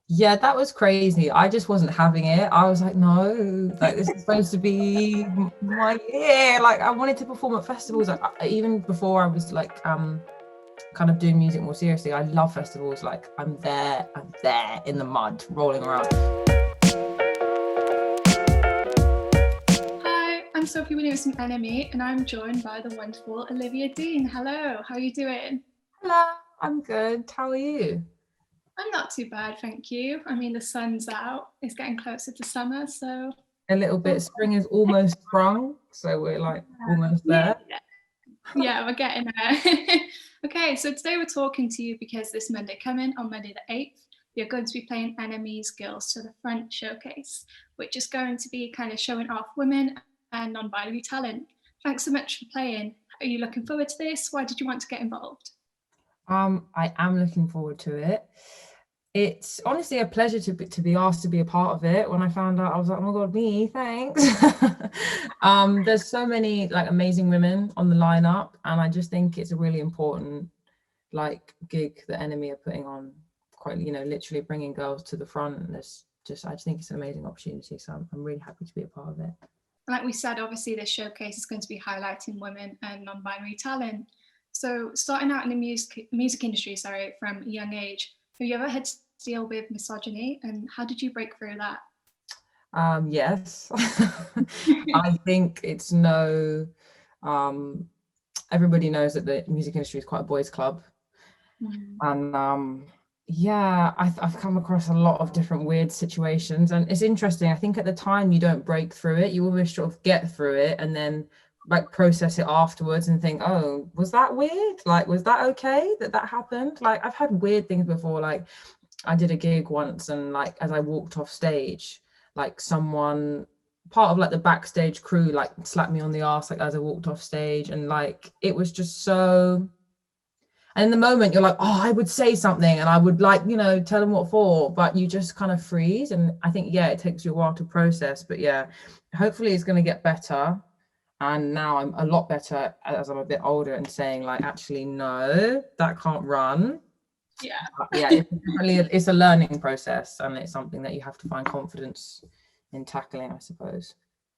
Yeah, that was crazy. I just wasn't having it. I was like, no, like this is supposed to be my year. Like I wanted to perform at festivals. Like, even before I was like kind of doing music more seriously, I love festivals. Like I'm there in the mud, rolling around. Hi, I'm Sophie Williams from NME, and I'm joined by the wonderful Olivia Dean. Hello, how are you doing? Hello, I'm good. How are you? I'm not too bad, thank you. I mean, the sun's out, it's getting closer to summer, so A little bit. Spring is almost sprung, so we're like almost yeah, there. yeah, we're getting there. Okay, so today we're talking to you because this Monday coming, on Monday the 8th, we are going to be playing NME's Girls to the Front showcase, which is going to be kind of showing off women and non-binary talent. Thanks so much for playing. Are you looking forward to this? Why did you want to get involved? I am looking forward to it. It's honestly a pleasure to be asked to be a part of it. When I found out, I was like, oh my god, me, thanks. There's so many like amazing women on the lineup, and I just think it's a really important like gig that Enemy are putting on. Quite, literally bringing girls to the front. And I just think it's an amazing opportunity. So I'm really happy to be a part of it. Like we said, obviously this showcase is going to be highlighting women and non-binary talent. So starting out in the music industry, from a young age, have you ever had to deal with misogyny, and how did you break through that? Yes. I think it's no everybody knows that the music industry is quite a boys' club. And yeah, I've come across a lot of different weird situations, and it's interesting. I think at the time you don't break through it, you almost sort of get through it and then like process it afterwards and think, oh, was that weird? Like, was that okay that happened? Like, I've had weird things before. Like, I did a gig once, and like as I walked off stage, like someone part of like the backstage crew like slapped me on the ass like as I walked off stage, and like it was just so. And in the moment, you're like, oh, I would say something and I would like, tell them what for, but you just kind of freeze. And I think, yeah, it takes you a while to process, but yeah, hopefully it's going to get better. And now I'm a lot better as I'm a bit older and saying like, actually, no, that can't run. Yeah. Yeah, it's a learning process, and it's something that you have to find confidence in tackling, I suppose.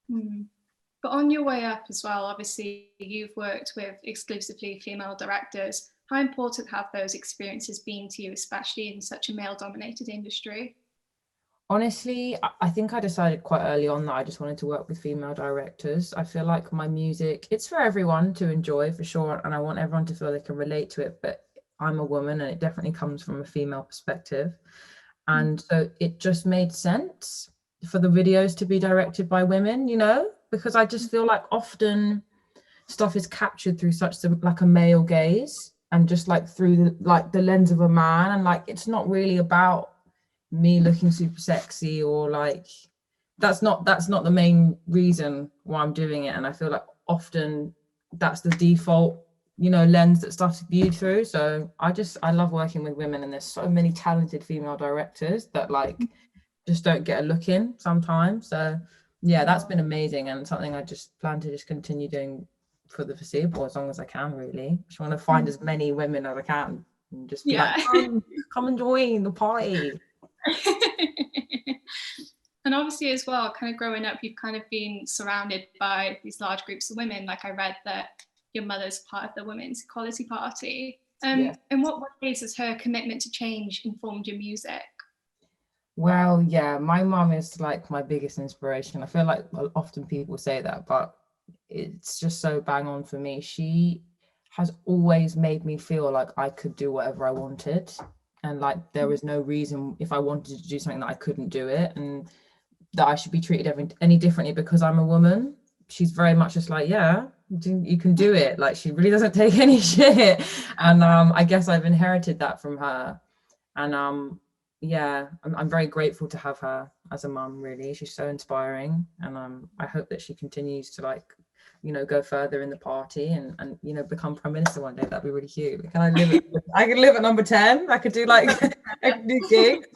But on your way up as well, obviously you've worked with exclusively female directors. How important have those experiences been to you, especially in such a male-dominated industry? Honestly, I think I decided quite early on that I just wanted to work with female directors. I feel like my music, it's for everyone to enjoy for sure, and I want everyone to feel they can relate to it, but I'm a woman and it definitely comes from a female perspective. And so it just made sense for the videos to be directed by women, because I just feel like often stuff is captured through such like a male gaze and just like through the lens of a man, and like it's not really about me looking super sexy or like that's not the main reason why I'm doing it. And I feel like often that's the default lens that stuff's viewed through. So I love working with women, and there's so many talented female directors that like just don't get a look in sometimes. So yeah, that's been amazing, and something I just plan to just continue doing for the foreseeable, as long as I can. Really just want to find as many women as I can and just be like, come and join the party. And obviously as well, kind of growing up, you've kind of been surrounded by these large groups of women. Like I read that your mother's part of the Women's Equality Party. Yeah. In what ways has her commitment to change informed your music? Well, yeah, my mum is like my biggest inspiration. I feel like often people say that, but it's just so bang on for me. She has always made me feel like I could do whatever I wanted, and like there was no reason if I wanted to do something that I couldn't do it, and that I should be treated any differently because I'm a woman. She's very much just like, yeah, you can do it. Like she really doesn't take any shit, and I guess I've inherited that from her. And yeah, I'm very grateful to have her as a mum. Really, she's so inspiring, and I hope that she continues to like go further in the party and become prime minister one day. That'd be really cute. I could live at number 10. I could do like a gig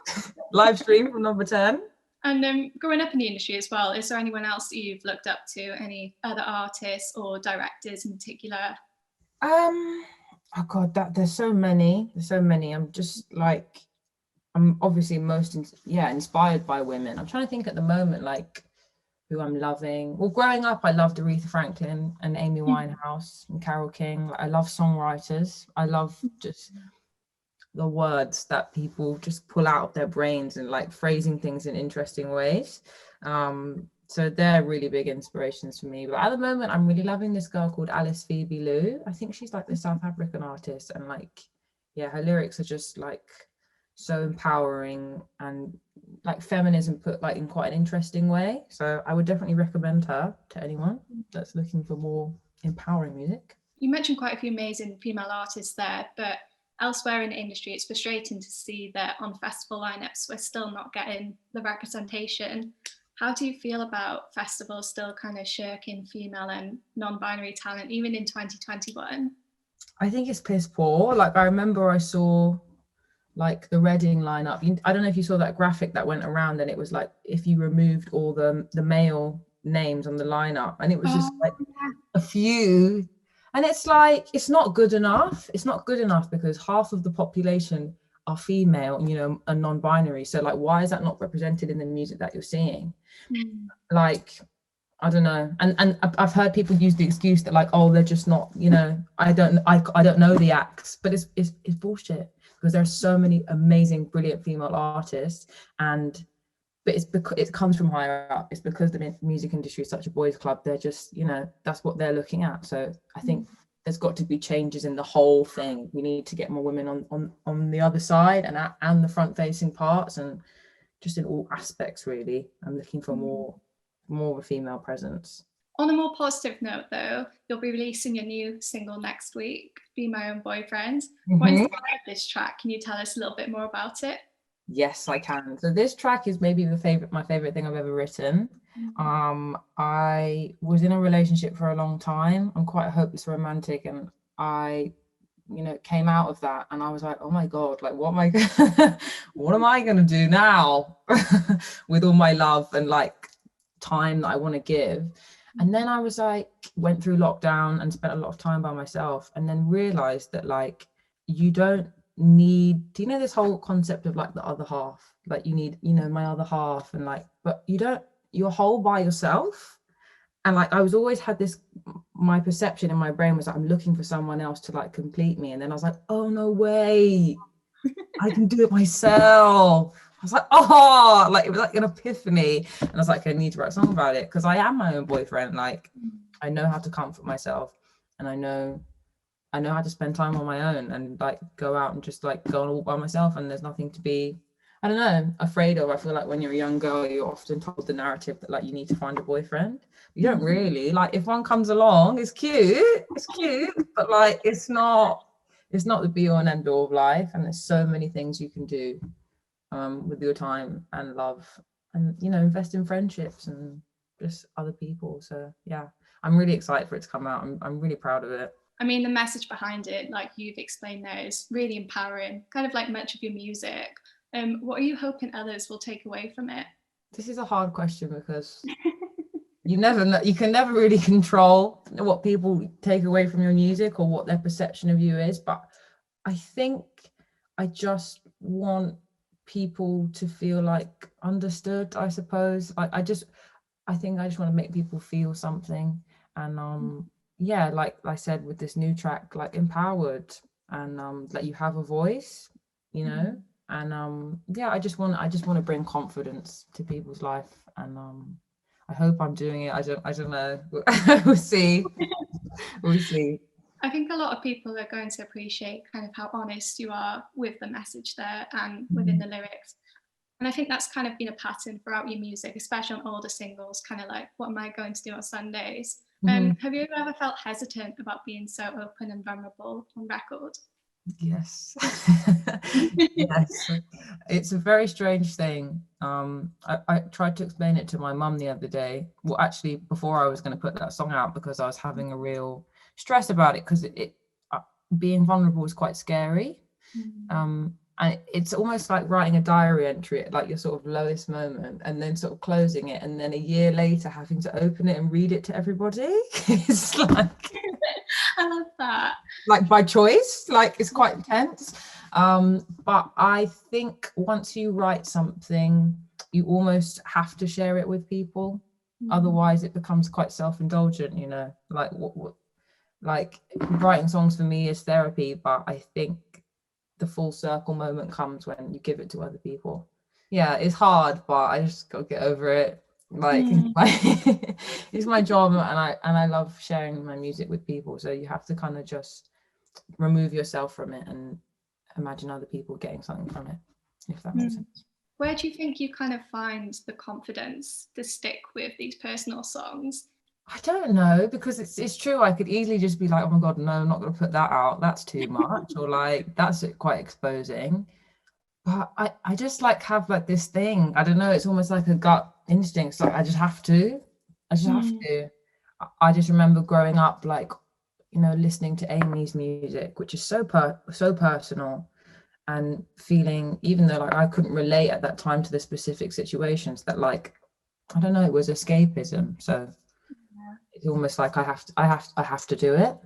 live stream from number 10. And growing up in the industry as well, is there anyone else that you've looked up to, any other artists or directors in particular? Oh god, there's so many. I'm just like I'm obviously most inspired by women. I'm trying to think at the moment like who I'm loving. Well, growing up, I loved Aretha Franklin and Amy Winehouse and Carole King. Like, I love songwriters. I love just the words that people just pull out of their brains and like phrasing things in interesting ways. So they're really big inspirations for me. But at the moment, I'm really loving this girl called Alice Phoebe Lou. I think she's like the South African artist, and like, yeah, her lyrics are just like so empowering and like feminism put like in quite an interesting way. So I would definitely recommend her to anyone that's looking for more empowering music. You mentioned quite a few amazing female artists there, but elsewhere in the industry, it's frustrating to see that on festival lineups, we're still not getting the representation. How do you feel about festivals still kind of shirking female and non-binary talent, even in 2021? I think it's piss poor. Like, I remember I saw like the Reading lineup. I don't know if you saw that graphic that went around, and it was like if you removed all the male names on the lineup, and it was just like a few. And it's like, it's not good enough. It's not good enough because half of the population are female, you know, and non-binary. So like, why is that not represented in the music that you're seeing? Like, I don't know. And I've heard people use the excuse that like, oh, they're just not, you know, I don't know the acts, but it's bullshit, because there's so many amazing, brilliant female artists, but it's because it comes from higher up. It's because the music industry is such a boys' club. They're just, you know, that's what they're looking at. So I think there's got to be changes in the whole thing. We need to get more women on the other side and the front-facing parts, and just in all aspects, really. I'm looking for more of a female presence. On a more positive note, though, you'll be releasing your new single next week, Be My Own Boyfriend. What inspired this track? Can you tell us a little bit more about it? Yes, I can. So this track is maybe my favorite thing I've ever written. I was in a relationship for a long time. I'm quite a hopeless romantic, and I, you know, came out of that, and I was like, oh my God, like what am I gonna do now with all my love and like time that I want to give? And then I was like, went through lockdown and spent a lot of time by myself, and then realized that like, you don't need, do you know this whole concept of like the other half? Like, you need, you know, my other half, and like, but you don't, you're whole by yourself. And like, I was always had this, my perception in my brain was like, I'm looking for someone else to like complete me. And then I was like, oh no way, I can do it myself. I was like, oh, like it was like an epiphany. And I was like, I need to write a song about it, because I am my own boyfriend. Like, I know how to comfort myself, and I know how to spend time on my own, and like go out and just like go on a walk by myself, and there's nothing to be, I don't know, afraid of. I feel like when you're a young girl, you're often told the narrative that like you need to find a boyfriend. You don't really. Like, if one comes along, it's cute, but like it's not the be all and end all of life. And there's so many things you can do with your time and love, and, you know, invest in friendships and just other people. So yeah, I'm really excited for it to come out. I'm really proud of it. I mean, the message behind it, like you've explained there, is really empowering, kind of like much of your music. What are you hoping others will take away from it? This is a hard question, because you never know, you can never really control what people take away from your music or what their perception of you is. But I think I just want people to feel like understood, I suppose. I think I just want to make people feel something, and yeah, like I said with this new track, like empowered, and that you have a voice, you know. And yeah, I just want to bring confidence to people's life, and I hope I'm doing it. I don't know. We'll see. We'll see. I think a lot of people are going to appreciate kind of how honest you are with the message there and within the lyrics. And I think that's kind of been a pattern throughout your music, especially on older singles, kind of like, what am I going to do on Sundays? Have you ever felt hesitant about being so open and vulnerable on record? Yes. Yes. It's a very strange thing. I tried to explain it to my mum the other day. Well, actually, before I was going to put that song out, because I was having a real stress about it, because being vulnerable is quite scary. And it's almost like writing a diary entry at like your sort of lowest moment, and then sort of closing it, and then a year later having to open it and read it to everybody. It's like, I love that. Like by choice, like it's quite intense. But I think once you write something, you almost have to share it with people. Otherwise it becomes quite self-indulgent, you know, like like writing songs for me is therapy, but I think the full circle moment comes when you give it to other people. Yeah, it's hard, but I just gotta get over it. Like it's my job, and I love sharing my music with people. So you have to kind of just remove yourself from it and imagine other people getting something from it, if that makes sense. Where do you think you kind of find the confidence to stick with these personal songs? I don't know, because it's true. I could easily just be like, oh my God, no, I'm not going to put that out. That's too much. Or like, that's quite exposing. But I just like have like this thing. I don't know. It's almost like a gut instinct. So I just have to. I just have to. I just remember growing up, like, you know, listening to Amy's music, which is so personal, and feeling, even though like I couldn't relate at that time to the specific situations, that like, I don't know, it was escapism. So it's almost like I have to do it.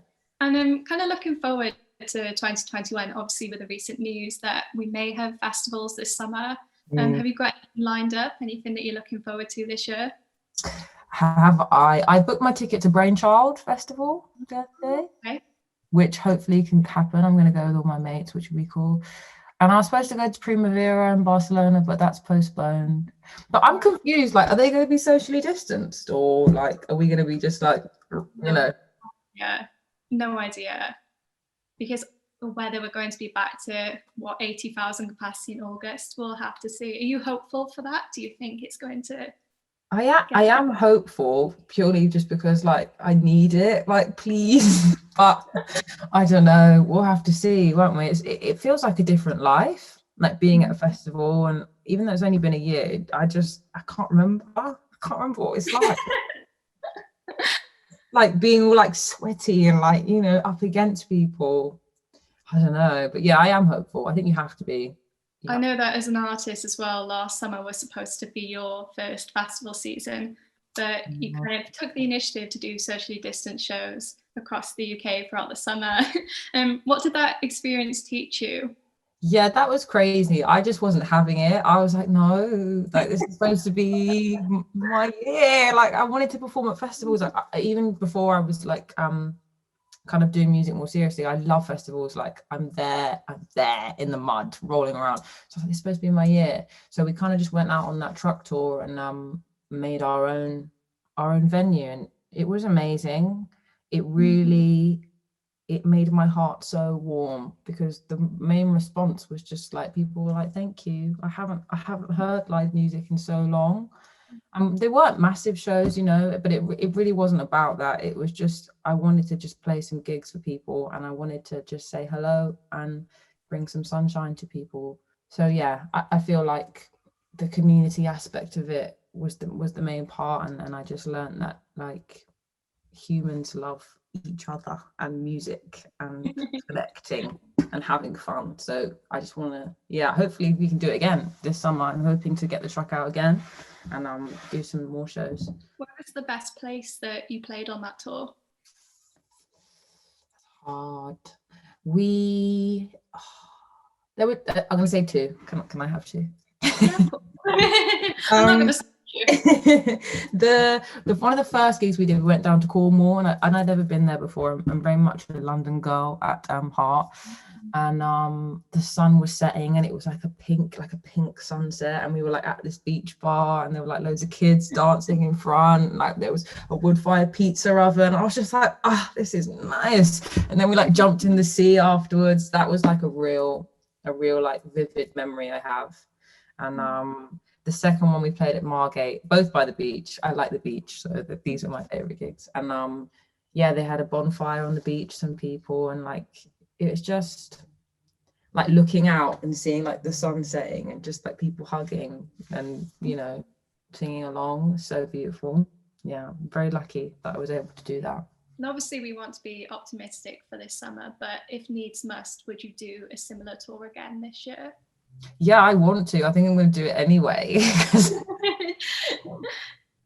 And I'm kind of looking forward to 2021, obviously with the recent news that we may have festivals this summer. Have you got anything lined up? Anything that you're looking forward to this year? I booked my ticket to Brainchild Festival the other day, Okay. which hopefully can happen. I'm going to go with all my mates, which would be cool. And I was supposed to go to Primavera in Barcelona, but that's postponed. But I'm confused, like, are they going to be socially distanced, or like, are we going to be just like, you know? Yeah, no idea. Because whether we're going to be back to 80,000 capacity in August, we'll have to see. Are you hopeful for that? Do you think it's going to? I am hopeful, purely just because like I need it, like please. But I don't know, we'll have to see, won't we? It feels like a different life, like being at a festival, and even though it's only been a year, I can't remember what it's like. Like being all like sweaty and like, you know, up against people. I don't know, but yeah, I am hopeful. I think you have to be. I know that as an artist as well, last summer was supposed to be your first festival season, but you kind of took the initiative to do socially distant shows across the UK throughout the summer. What did that experience teach you? Yeah, that was crazy. I just wasn't having it. I was like, no, like this is supposed to be my year. Like I wanted to perform at festivals. Like, even before I was like kind of doing music more seriously, I love festivals. Like I'm there in the mud rolling around. So it's supposed to be my year. So we kind of just went out on that truck tour and made our own venue, and it was amazing. It really it made my heart so warm, because the main response was just like, people were like, thank you. I haven't heard live music in so long. They weren't massive shows, you know, but it really wasn't about that. It was just, I wanted to just play some gigs for people, and I wanted to just say hello and bring some sunshine to people. So yeah, I feel like the community aspect of it was the main part, and I just learned that like humans love each other and music and connecting and having fun. So I just want to, yeah, hopefully we can do it again this summer. I'm hoping to get the track out again and do some more shows. Where was the best place that you played on that tour? Hard. There were, I'm gonna say two. Can I have two? Yeah, I'm not gonna the one of the first gigs we did, we went down to Cornwall, and I'd never been there before. I'm very much a London girl at heart, and the sun was setting, and it was like a pink sunset, and we were like at this beach bar, and there were like loads of kids dancing in front, like there was a wood fire pizza oven. I was just like, this is nice. And then we like jumped in the sea afterwards. That was like a real like vivid memory I have. And the second one we played at Margate, both by the beach. I like the beach, so these are my favorite gigs. And yeah, they had a bonfire on the beach, some people, and like it was just like looking out and seeing like the sun setting, and just like people hugging and, you know, singing along. So beautiful. Yeah, I'm very lucky that I was able to do that. And obviously we want to be optimistic for this summer, but if needs must, would you do a similar tour again this year? Yeah, I want to. I think I'm going to do it anyway.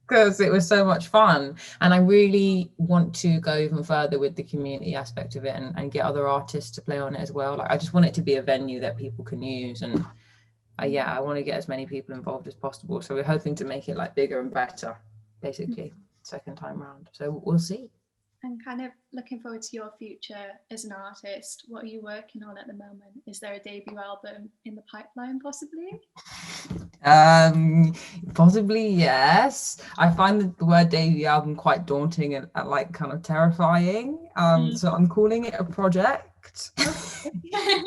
because it was so much fun. And I really want to go even further with the community aspect of it and get other artists to play on it as well. Like, I just want it to be a venue that people can use. And I want to get as many people involved as possible. So we're hoping to make it like bigger and better, basically, second time round. So we'll see. And kind of looking forward to your future as an artist. What are you working on at the moment? Is there a debut album in the pipeline, possibly? Possibly, yes. I find the word debut album quite daunting and like kind of terrifying. So I'm calling it a project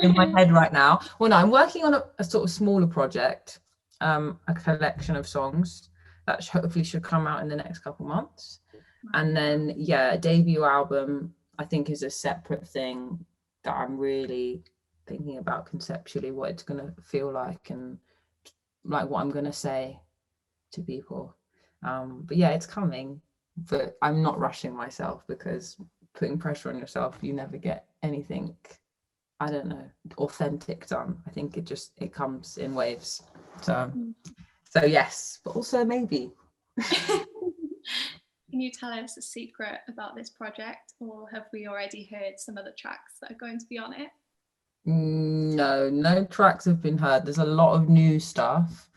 in my head right now. Well, no, I'm working on a sort of smaller project, a collection of songs that hopefully should come out in the next couple months. And then, yeah, a debut album, I think, is a separate thing that I'm really thinking about conceptually, what it's going to feel like and like what I'm going to say to people. But yeah, it's coming, but I'm not rushing myself, because putting pressure on yourself, you never get anything, I don't know, authentic done. I think it comes in waves. So yes, but also maybe. Can you tell us a secret about this project, or have we already heard some of the tracks that are going to be on it? No tracks have been heard. There's a lot of new stuff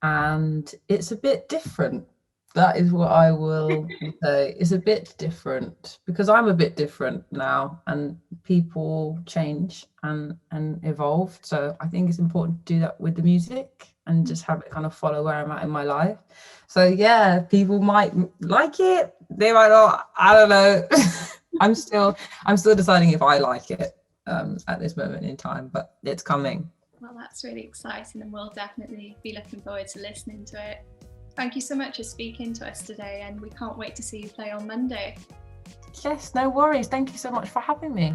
and it's a bit different. That is what I will say. It's a bit different because I'm a bit different now, and people change and evolve. So I think it's important to do that with the music and just have it kind of follow where I'm at in my life. So yeah, people might like it, they might not. I don't know. I'm still deciding if I like it at this moment in time, but it's coming. Well, that's really exciting, and we'll definitely be looking forward to listening to it. Thank you so much for speaking to us today, and we can't wait to see you play on Monday. Yes, no worries. Thank you so much for having me.